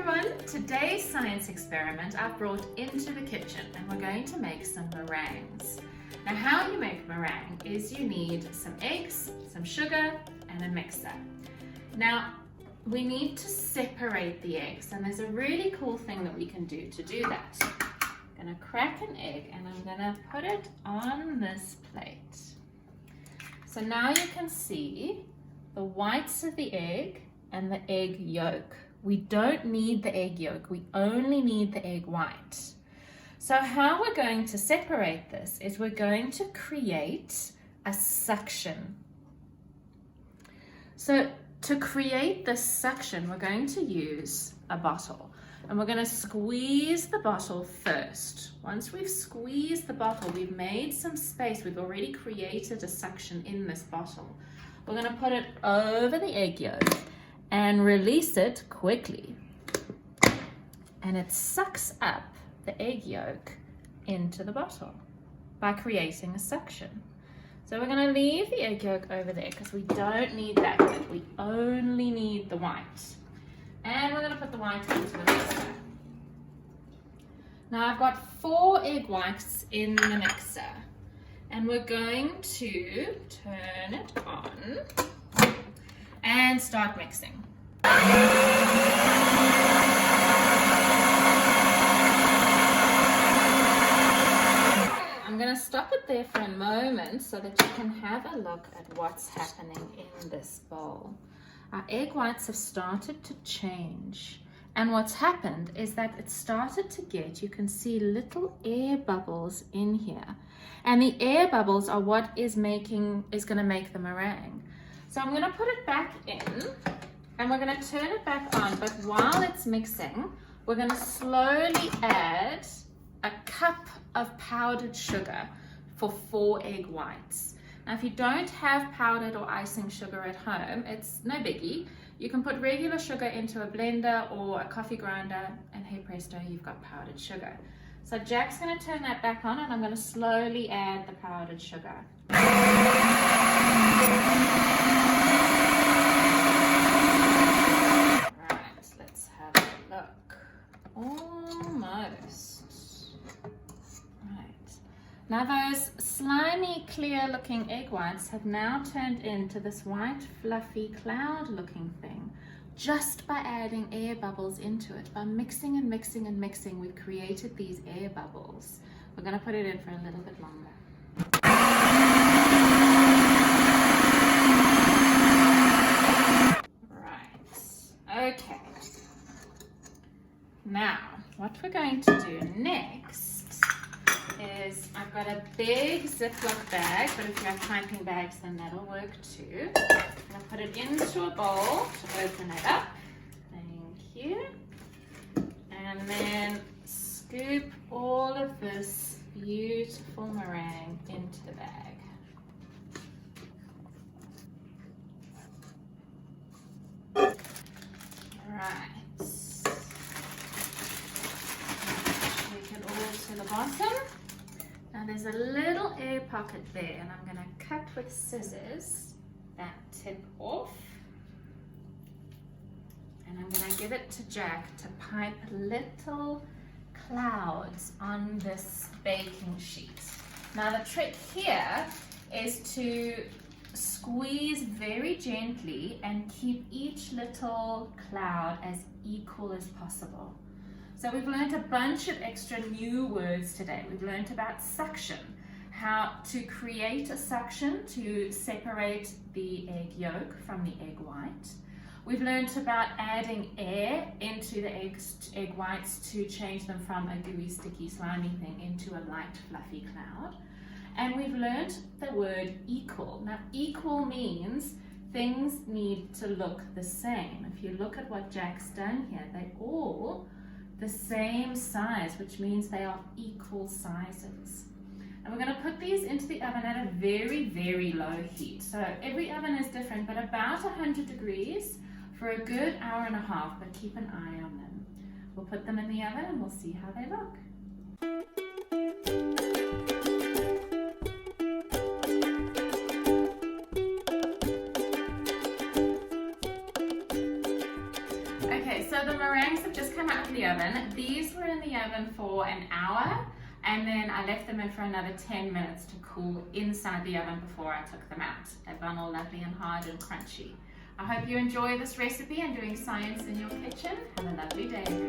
everyone, today's science experiment I've brought into the kitchen and we're going to make some meringues. Now how you make meringue is you need some eggs, some sugar and a mixer. Now we need to separate the eggs and there's a really cool thing that we can do to do that. I'm going to crack an egg and I'm going to put it on this plate. So now you can see the whites of the egg and the egg yolk. We don't need the egg yolk, we only need the egg white. So how we're going to separate this is we're going to create a suction. So to create this suction, we're going to use a bottle and we're going to squeeze the bottle first. Once we've squeezed the bottle, we've made some space, we've already created a suction in this bottle. We're going to put it over the egg yolk and release it quickly. And it sucks up the egg yolk into the bottle by creating a suction. So we're going to leave the egg yolk over there because we don't need that bit. We only need the white. And we're going to put the white into the mixer. Now I've got 4 egg whites in the mixer. And we're going to turn it on and start mixing. I'm going to stop it there for a moment so that you can have a look at what's happening in this bowl. Our egg whites have started to change. And what's happened is that it started to get, you can see little air bubbles in here. And the air bubbles are what is going to make the meringue. So I'm going to put it back in and we're going to turn it back on. But while it's mixing, we're going to slowly add a cup of powdered sugar for 4 egg whites. Now if you don't have powdered or icing sugar at home, it's no biggie. You can put regular sugar into a blender or a coffee grinder and hey presto, you've got powdered sugar. So Jack's going to turn that back on and I'm going to slowly add the powdered sugar. Right, let's have a look. Almost. Right. Now those slimy, clear looking egg whites have now turned into this white, fluffy, cloud looking thing. Just by adding air bubbles into it, by mixing and mixing and mixing, we've created these air bubbles. We're going to put it in for a little bit longer. Right, okay. Now, what we're going to do next is, I've got a big Ziploc bag, but if you have piping bags then that'll work too. I'm going to put it into a bowl to open it up. Thank you. And then scoop all of this beautiful meringue into the bag. Right. Take it all to the bottom. Now there's a little air pocket there and I'm going to cut with scissors that tip off. And I'm going to give it to Jack to pipe little clouds on this baking sheet. Now the trick here is to squeeze very gently and keep each little cloud as equal as possible. So we've learned a bunch of extra new words today. We've learned about suction, how to create a suction to separate the egg yolk from the egg white. We've learned about adding air into the egg whites to change them from a gooey, sticky, slimy thing into a light, fluffy cloud. And we've learned the word equal. Now, equal means things need to look the same. If you look at what Jack's done here, they're all the same size, which means they are equal sizes. And we're going to put these into the oven at a very, very low heat. So every oven is different, but about 100 degrees for a good hour and a half, but keep an eye on them. We'll put them in the oven and we'll see how they look. Okay, Okay, so the meringues have just come out of the oven. These were in the oven for an hour, and then I left them in for another 10 minutes to cool inside the oven before I took them out. They've gone all lovely and hard and crunchy. I hope you enjoy this recipe and doing science in your kitchen. Have a lovely day.